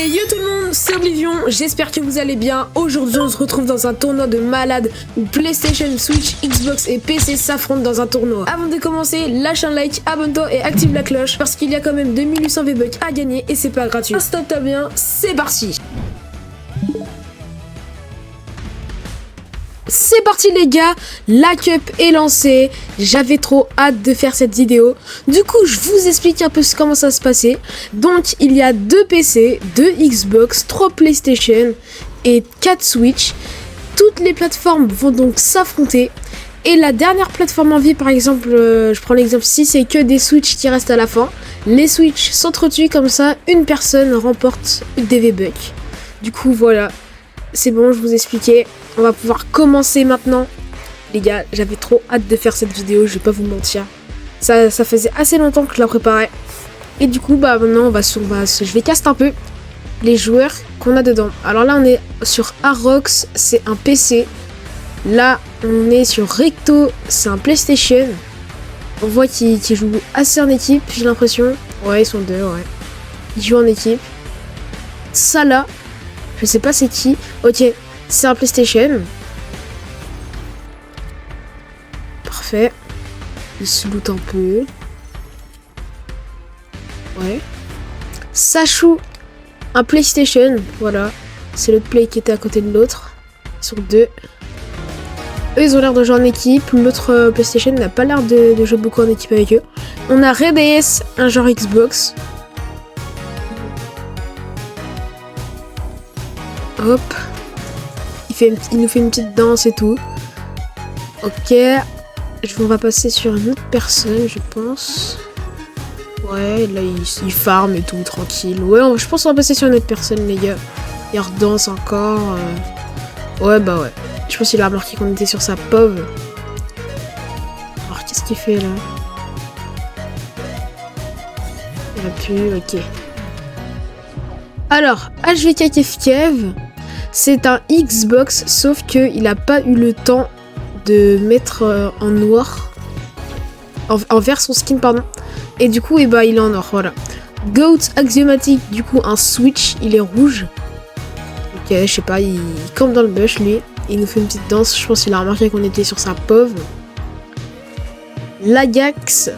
Et yo tout le monde, c'est Oblivion, j'espère que vous allez bien. Aujourd'hui on se retrouve dans un tournoi de malades où PlayStation, Switch, Xbox et PC s'affrontent dans un tournoi. Avant de commencer, lâche un like, abonne-toi et active la cloche parce qu'il y a quand même 2800 V-Bucks à gagner et c'est pas gratuit. Installe-toi bien, c'est parti. C'est parti les gars, la cup est lancée, j'avais trop hâte de faire cette vidéo. Du coup je vous explique un peu comment ça se passait. Donc il y a 2 PC, 2 Xbox, 3 PlayStation et 4 Switch. Toutes les plateformes vont donc s'affronter. Et la dernière plateforme en vie, par exemple, je prends l'exemple ici, c'est que des Switch qui restent à la fin. Les Switch s'entretuent comme ça, une personne remporte des V-Bucks. Du coup voilà, c'est bon, je vous expliquais. On va pouvoir commencer maintenant. Les gars, j'avais trop hâte de faire cette vidéo, je vais pas vous mentir. Ça faisait assez longtemps que je la préparais. Et du coup, bah maintenant, je vais caster un peu les joueurs qu'on a dedans. Alors là, on est sur Arox, c'est un PC. Là, on est sur Recto, c'est un PlayStation. On voit qu'ils jouent assez en équipe, j'ai l'impression. Ouais, ils sont 2, ouais. Ils jouent en équipe. Ça là, je sais pas c'est qui. Ok. C'est un PlayStation. Parfait. Il se loot un peu. Ouais. Sachou, un PlayStation. Voilà. C'est l'autre play qui était à côté de l'autre. Ils sont 2. Eux, ils ont l'air de jouer en équipe. L'autre PlayStation n'a pas l'air de jouer beaucoup en équipe avec eux. On a Red AS, un genre Xbox. Hop. Il nous fait une petite danse et tout. Ok. On va passer sur une autre personne, je pense. Ouais, là, il farm et tout, tranquille. Ouais, je pense qu'on va passer sur une autre personne, les gars. Il redanse encore. Ouais, bah ouais. Je pense qu'il a remarqué qu'on était sur sa POV. Alors, qu'est-ce qu'il fait, là? Il a pu, ok. Alors, HVK Kevkev. C'est un Xbox, sauf qu'il n'a pas eu le temps de mettre en noir, en vert son skin, pardon. Et du coup, il est en or, voilà. Goat Axiomatic, du coup, un Switch, il est rouge. Ok, je sais pas, il campe dans le bush, lui. Il nous fait une petite danse, je pense qu'il a remarqué qu'on était sur sa POV. Lagax,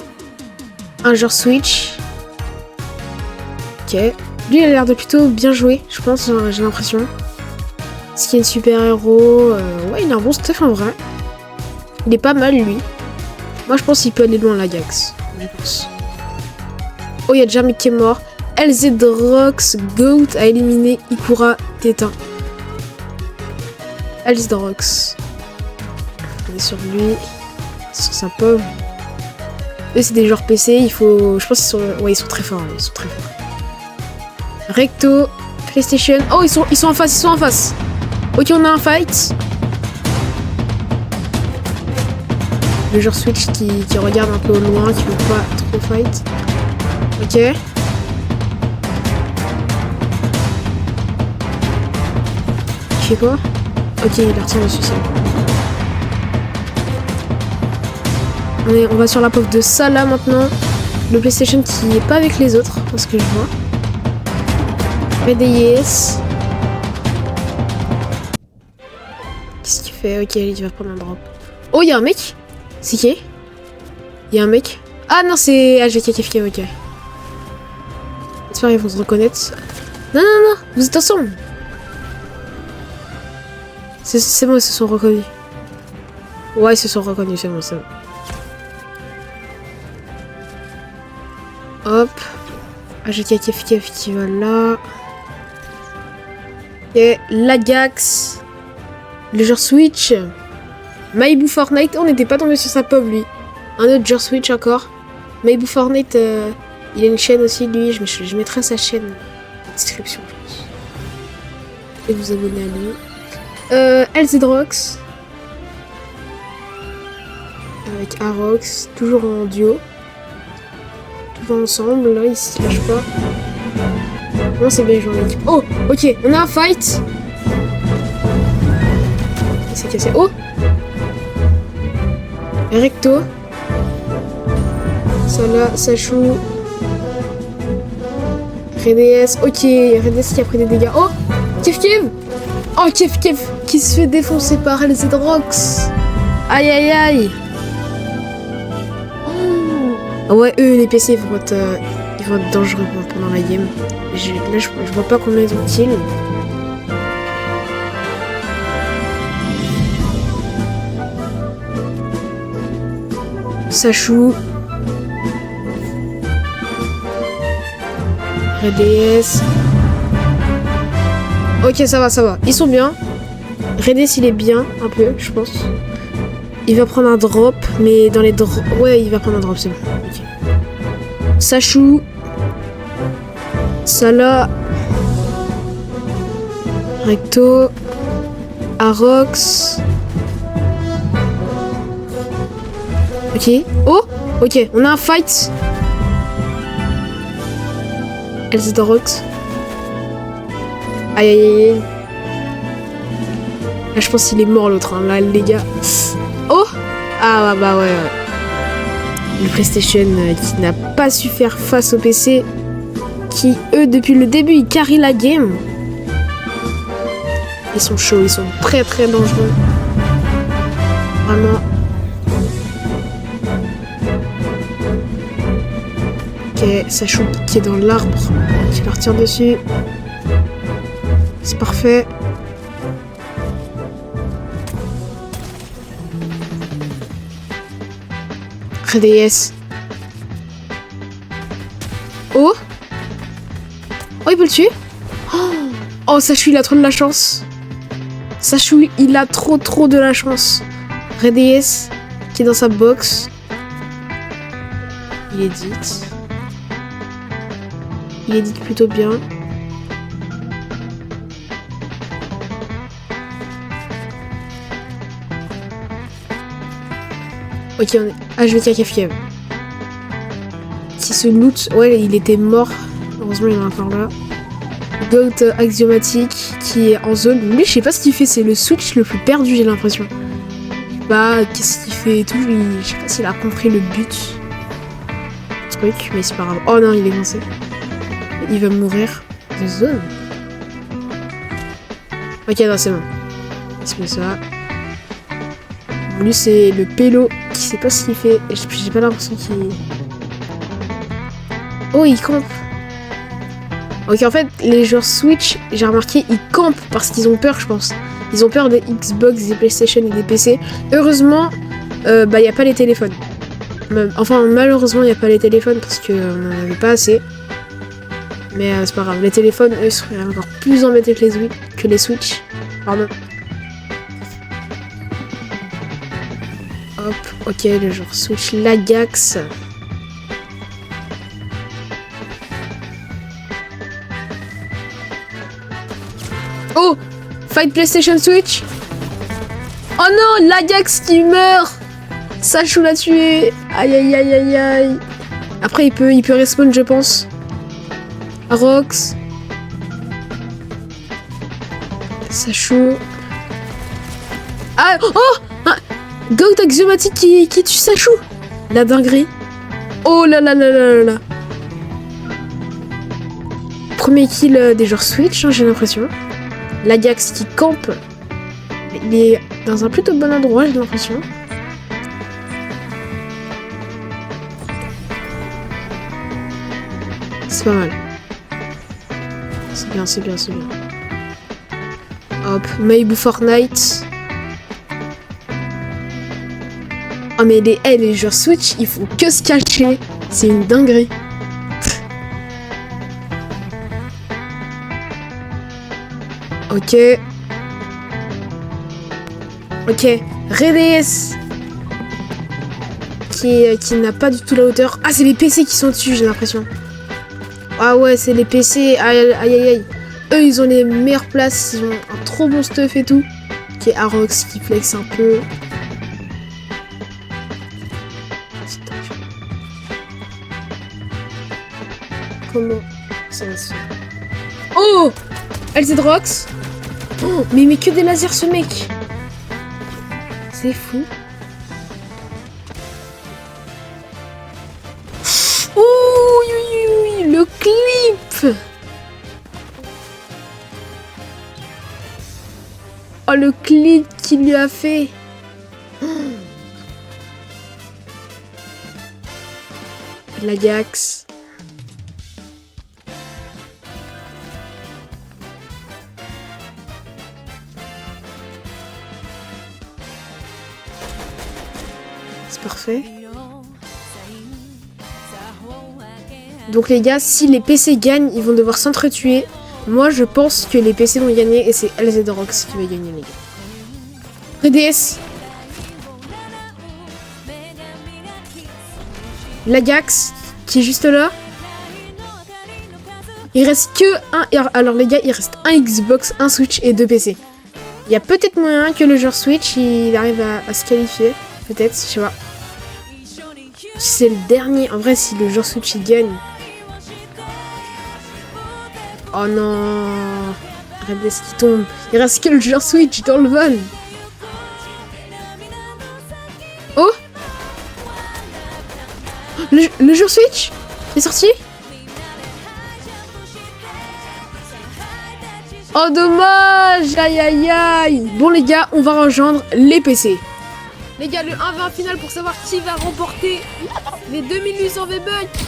un genre Switch. Ok. Lui, il a l'air de plutôt bien jouer, je pense, j'ai l'impression. Skin super-héros, ouais, il a un bon stuff en vrai. Il est pas mal, lui. Moi, je pense qu'il peut aller loin, l'Ajax. Je pense. Oh, il y a déjà mec qui est mort. LZDrox, Goat a éliminé Ikura Tétin. LZDrox. On est sur lui. Sur sa pauvre. Eux, c'est des joueurs PC, il faut... Je pense qu'ils sont... Ouais, ils sont très forts, ils sont très forts. Recto, PlayStation... Oh, ils sont en face, Ok, on a un fight. Le joueur Switch qui regarde un peu au loin, qui veut pas trop fight. Ok. Il fait quoi? Ok, il retire le suicide. On va sur la pauvre de Salah maintenant. Le PlayStation qui est pas avec les autres, parce que je vois. PDIS. Qu'est-ce qu'il fait? Ok, il va prendre un drop. Oh, il y a un mec. C'est qui? Il y a un mec. Ah non, c'est HVKFK, ok. J'espère qu'ils vont se reconnaître. Non, vous êtes ensemble. C'est bon, ils se sont reconnus. Ouais, ils se sont reconnus, c'est bon. Hop. HVKFK qui va là. Et Lagax. Le genre Switch. Maibou Fortnite. On n'était pas tombé sur sa pauvre, lui. Un autre genre Switch encore. Maibou Fortnite, il a une chaîne aussi, lui. Je mettrai sa chaîne en description, je pense. Et vous abonner à lui. LZDrox. Avec Arox. Toujours en duo. Toujours ensemble. Là, ils se lâchent pas. Non, c'est bien joué en équipe. Oh, ok. On a un fight. Il s'est cassé. Oh! Recto. Salah, Sachou. RDS, ok, RDS qui a pris des dégâts. Oh, Kev Kev. Oh, Kev Kev qui se fait défoncer par LZRox. Aïe aïe aïe. Oh. Ouais, eux, les PC, ils vont être dangereux pendant la game. Là, je vois pas combien ils ont kill. Sachou. RDS. Ok, ça va. Ils sont bien. RDS, il est bien, un peu, je pense. Il va prendre un drop, mais dans les drops... Ouais, il va prendre un drop, c'est bon. Okay. Sachou. Salah. Recto. Arox. Ok. Oh, ok, on a un fight. LZRox. Aïe aïe aïe. Là, je pense qu'il est mort l'autre, hein. Là, les gars. Oh. Ah bah ouais. Le PlayStation qui n'a pas su faire face au PC. Qui, eux, depuis le début, ils carry la game. Ils sont chauds, ils sont très très dangereux. Vraiment. Ok, Sachou qui est dans l'arbre, qui leur tire dessus. C'est parfait. RDS. Oh. Oh, il peut le tuer. Oh, Sachou, il a trop de la chance. Sachou, il a trop de la chance. RDS qui est dans sa box. Il édite. Il édite plutôt bien. Ok, on est... Ah, je vais tirer Kev. Qui se loot. Ouais, il était mort. Heureusement, il est encore là. Goat axiomatique qui est en zone. Lui, je sais pas ce qu'il fait. C'est le switch le plus perdu, j'ai l'impression. Bah, qu'est-ce qu'il fait et tout. Je sais pas s'il a compris le but. Truc, mais c'est pas grave. Oh non, il est lancé. Il va mourir de zone. Ok, non, c'est bon. C'est bien ça. Lui, c'est le pélo qui sait pas ce qu'il fait. J'ai pas l'impression qu'il... Oh, il campe. Ok, en fait, les joueurs Switch, j'ai remarqué, ils campent parce qu'ils ont peur, je pense. Ils ont peur des Xbox, des PlayStation et des PC. Heureusement, bah, y a pas les téléphones. Enfin, malheureusement, il n'y a pas les téléphones parce qu'on n'en avait pas assez. Mais c'est pas grave. Les téléphones, eux, seraient encore plus embêtés que les Switch. Pardon. Hop, ok, le genre Switch Lagax. Oh! Fight PlayStation Switch! Oh non! Lagax qui meurt! Sachou l'a tué! Aïe aïe aïe aïe aïe! Après, il peut respawn, je pense. Rox. Sachou. Ah! Oh! Ah, Goat axiomatique qui tue Sachou! La dinguerie! Oh là là là là là là! Premier kill des joueurs Switch, hein, j'ai l'impression. Lagax qui campe. Il est dans un plutôt bon endroit, j'ai l'impression. C'est pas mal. C'est bien, c'est bien, c'est bien. Hop, Maybe Fortnite. Oh mais les joueurs Switch, ils font que se cacher. C'est une dinguerie. Ok. Ok. RDS. Qui n'a pas du tout la hauteur. Ah, c'est les PC qui sont dessus, j'ai l'impression. Ah ouais, c'est les PC. Aïe, aïe, aïe, aïe. Eux, ils ont les meilleures places. Ils ont un trop bon stuff et tout. Qui est Arox qui flex un peu. Comment ça va se faire? Oh! LZRox. Oh, mais il met que des lasers ce mec. C'est fou. Oh oui, oui, oui, le clip. Oh, le clip qu'il lui a fait. L'Ajax. C'est parfait. Donc les gars, si les PC gagnent, ils vont devoir s'entretuer. Moi, je pense que les PC vont gagner et c'est LZRox qui va gagner, les gars. 3DS. L'Ajax, qui est juste là. Il reste que un... Alors les gars, il reste un Xbox, un Switch et 2 PC. Il y a peut-être moyen que le joueur Switch, il arrive à se qualifier. Peut-être, je sais pas. C'est le dernier. En vrai, si le joueur Switch, il gagne... Oh non, Redless qui tombe. Il reste que le joueur Switch dans le vol. Oh, le joueur Switch est sorti. Oh dommage. Aïe aïe aïe. Bon les gars, on va rejoindre les PC. Les gars, le 1v1 final pour savoir qui va remporter les 2800 V-Bucks.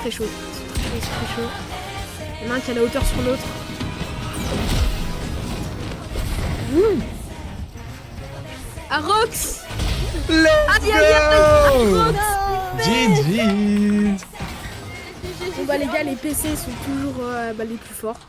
Très chaud. Très chaud. Il y en a un qui a la hauteur sur l'autre. Arox. Let's go. GG. Bon bah les gars, les PC sont toujours les plus forts.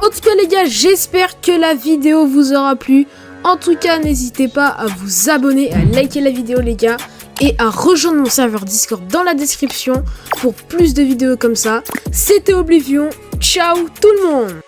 En tout cas les gars, j'espère que la vidéo vous aura plu. En tout cas, n'hésitez pas à vous abonner, à liker la vidéo les gars. Et à rejoindre mon serveur Discord dans la description pour plus de vidéos comme ça. C'était Oblivion, ciao tout le monde.